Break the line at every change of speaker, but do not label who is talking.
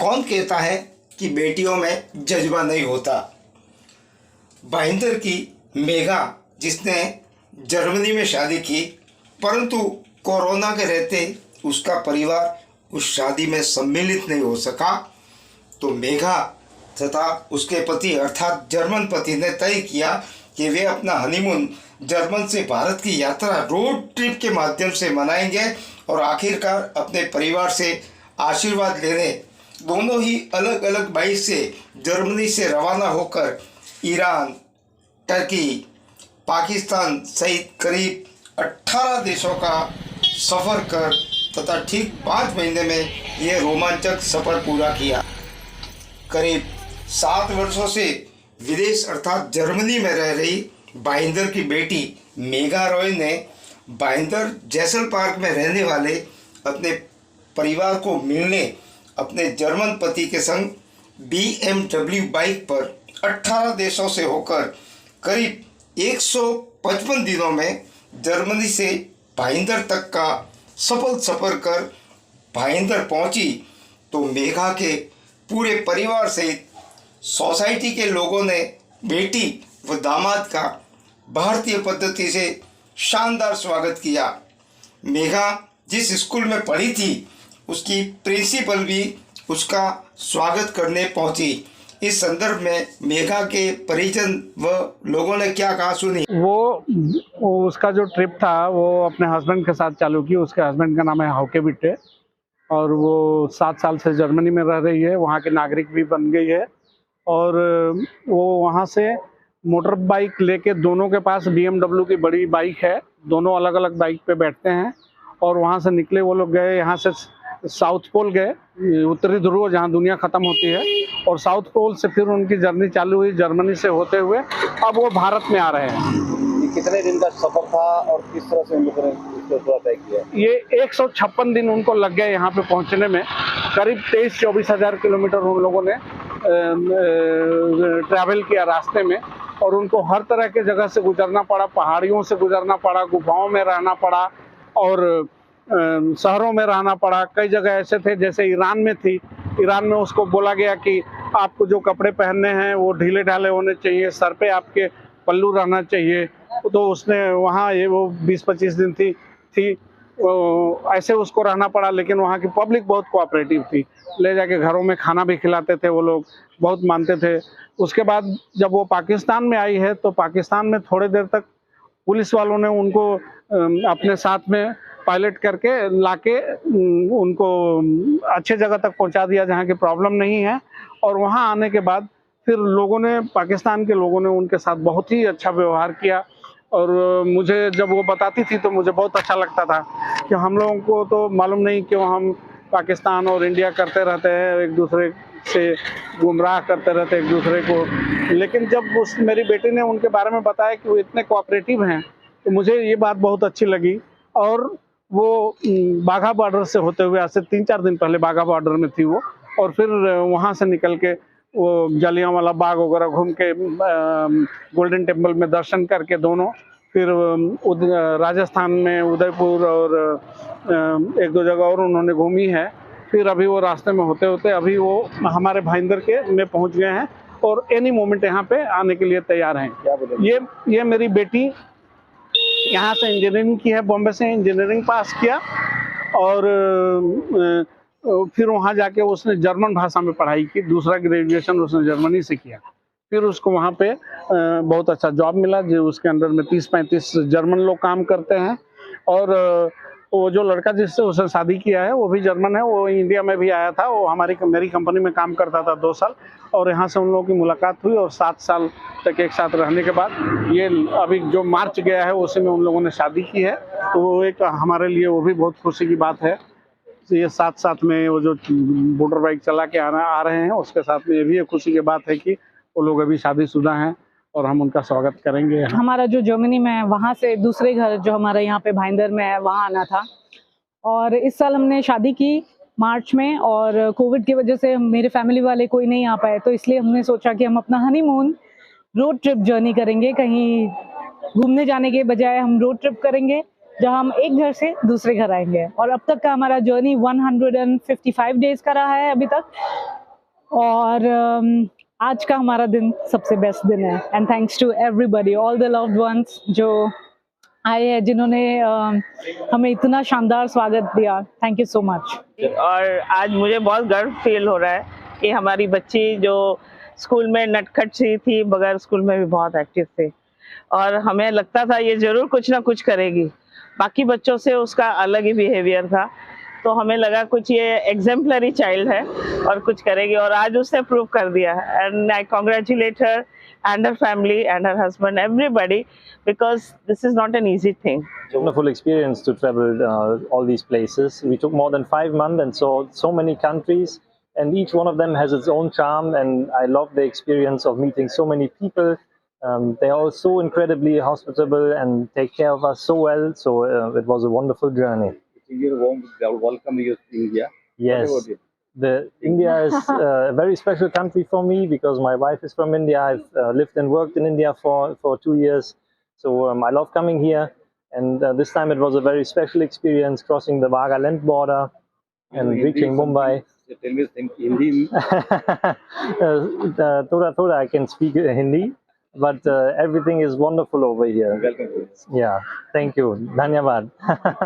कौन कहता है कि बेटियों में जज्बा नहीं होता। भाईंदर की मेघा, जिसने जर्मनी में शादी की, परंतु कोरोना के रहते उसका परिवार उस शादी में सम्मिलित नहीं हो सका, तो मेघा तथा उसके पति अर्थात जर्मन पति ने तय किया कि वे अपना हनीमून जर्मन से भारत की यात्रा रोड ट्रिप के माध्यम से मनाएंगे और आखिरकार अपने परिवार से आशीर्वाद लेने दोनों ही अलग अलग बाइक से जर्मनी से रवाना होकर ईरान, टर्की, पाकिस्तान सहित करीब 18 देशों का सफ़र कर तथा ठीक 5 महीने में यह रोमांचक सफ़र पूरा किया। करीब 7 वर्षों से विदेश अर्थात जर्मनी में रह रही भाईंदर की बेटी मेघा रॉय ने भाईंदर जैसल पार्क में रहने वाले अपने परिवार को मिलने अपने जर्मन पति के संग BMW बाइक पर 18 देशों से होकर करीब 155 दिनों में जर्मनी से भाईंदर तक का सफल सफ़र कर भाईंदर पहुंची, तो मेघा के पूरे परिवार सहित सोसाइटी के लोगों ने बेटी व दामाद का भारतीय पद्धति से शानदार स्वागत किया। मेघा जिस स्कूल में पढ़ी थी उसकी प्रिंसिपल भी उसका स्वागत करने पहुंची। इस संदर्भ में मेघा के परिजन व लोगों ने क्या कहा सुनी।
वो उसका जो ट्रिप था वो अपने हस्बैंड के साथ चालू की। उसके हस्बैंड का नाम है हौके बिट्टे और वो 7 साल से जर्मनी में रह रही है, वहाँ की नागरिक भी बन गई है। और वो वहाँ से मोटर बाइक लेके, दोनों के पास BMW की बड़ी बाइक है, दोनों अलग अलग बाइक पे बैठते हैं और वहाँ से निकले। वो लोग गए यहाँ से साउथ पोल गए, उत्तरी ध्रुव जहाँ दुनिया ख़त्म होती है, और साउथ पोल से फिर उनकी जर्नी चालू हुई जर्मनी से होते हुए। अब वो भारत में आ रहे हैं।
कितने दिन का सफर था और किस तरह से उन लोगों ने इसको पूरा तय किया?
ये 156 दिन उनको लग गए यहाँ पे पहुँचने में। करीब 23-24 हज़ार किलोमीटर उन लोगों ने ट्रैवल किया रास्ते में, और उनको हर तरह के जगह से गुजरना पड़ा, पहाड़ियों से गुजरना पड़ा, गुफाओं में रहना पड़ा और शहरों में रहना पड़ा। कई जगह ऐसे थे, जैसे ईरान में थी, ईरान में उसको बोला गया कि आपको जो कपड़े पहनने हैं वो ढीले ढाले होने चाहिए, सर पे आपके पल्लू रहना चाहिए। तो उसने वहाँ ये वो 20-25 दिन थी ऐसे उसको रहना पड़ा। लेकिन वहाँ की पब्लिक बहुत कोऑपरेटिव थी, ले जाके घरों में खाना भी खिलाते थे, वो लोग बहुत मानते थे। उसके बाद जब वो पाकिस्तान में आई है तो पाकिस्तान में थोड़ी देर तक पुलिस वालों ने उनको अपने साथ में पायलट करके लाके उनको अच्छे जगह तक पहुंचा दिया जहां की प्रॉब्लम नहीं है। और वहां आने के बाद फिर लोगों ने, पाकिस्तान के लोगों ने उनके साथ बहुत ही अच्छा व्यवहार किया। और मुझे जब वो बताती थी तो मुझे बहुत अच्छा लगता था कि हम लोगों को तो मालूम नहीं क्यों हम पाकिस्तान और इंडिया करते रहते हैं, एक दूसरे से गुमराह करते रहते एक दूसरे को। लेकिन जब उस मेरी बेटी ने उनके बारे में बताया कि वो इतने कोऑपरेटिव हैं, तो मुझे ये बात बहुत अच्छी लगी। और वो बाघा बॉर्डर से होते हुए, आज से 3-4 दिन पहले बाघा बॉर्डर में थी वो, और फिर वहाँ से निकल के वो जलियांवाला बाग वगैरह घूम के गोल्डन टेम्पल में दर्शन करके दोनों फिर राजस्थान में उदयपुर और 1-2 जगह और उन्होंने घूमी है। फिर अभी वो रास्ते में होते होते अभी वो हमारे भाईंदर के में पहुंच गए हैं और एनी मोमेंट यहाँ पे आने के लिए तैयार हैं। ये मेरी बेटी यहाँ से इंजीनियरिंग की है, बॉम्बे से इंजीनियरिंग पास किया और फिर वहाँ जाके उसने जर्मन भाषा में पढ़ाई की। दूसरा ग्रेजुएशन उसने जर्मनी से किया। फिर उसको वहाँ पे बहुत अच्छा जॉब मिला, जो उसके अंडर में 30-35 जर्मन लोग काम करते हैं। और वो जो लड़का जिससे उसने शादी किया है वो भी जर्मन है, वो इंडिया में भी आया था, वो मेरी कंपनी में काम करता था 2 साल, और यहाँ से उन लोगों की मुलाकात हुई और 7 साल तक एक साथ रहने के बाद ये अभी जो मार्च गया है उसी में उन लोगों ने शादी की है। तो वो एक हमारे लिए वो भी बहुत खुशी की बात है। ये साथ में वो जो मोटर बाइक चला के आ रहे हैं, उसके साथ में ये भी एक खुशी की बात है कि वो लोग अभी शादीशुदा हैं और हम उनका स्वागत करेंगे।
हमारा जो जर्मनी में है वहाँ से दूसरे घर जो हमारे यहाँ पे भाईंदर में है वहाँ आना था, और इस साल हमने शादी की मार्च में, और कोविड की वजह से मेरे फैमिली वाले कोई नहीं आ पाए, तो इसलिए हमने सोचा कि हम अपना हनीमून रोड ट्रिप जर्नी करेंगे। कहीं घूमने जाने के बजाय हम रोड ट्रिप करेंगे जहां हम एक घर से दूसरे घर आएंगे। और अब तक का हमारा जर्नी 155 डेज का रहा है अभी तक, और आज का हमारा दिन सबसे बेस्ट दिन है। And thanks to everybody, all the loved ones जो आए हैं, जिन्होंने हमें इतना शानदार स्वागत दिया। Thank you so much.
और आज मुझे बहुत गर्व फील हो रहा है कि हमारी बच्ची जो स्कूल में नटखट सी थी, बगैर स्कूल में भी बहुत एक्टिव थी, और हमें लगता था ये जरूर कुछ ना कुछ करेगी। बाकी बच्चों से उसका अलग ही बिहेवियर था, तो हमें लगा कुछ ये एग्जाम्पलरी चाइल्ड है और कुछ करेगी, और आज उसने प्रूव कर दिया। And I congratulate her and her family and her husband, everybody, because this is not an easy thing.
It's a wonderful experience to travel all these places. We took more than 5 months and saw so many countries, and each one of them has its own charm, and I love the experience of meeting so many people. They are all so incredibly hospitable and take care of us so well, so it was a wonderful journey.
Your warm welcome you to India.
Yes.
What about it?
India is a very special country for me because my wife is from India. I've lived and worked in India for 2 years, so I love coming here. And this time it was a very special experience crossing the Nagaland border and reaching Mumbai.
Tell me Hindi.
Thoda I can speak Hindi, but everything is wonderful over here.
Welcome.
Yeah, thank you. Dhanyavad.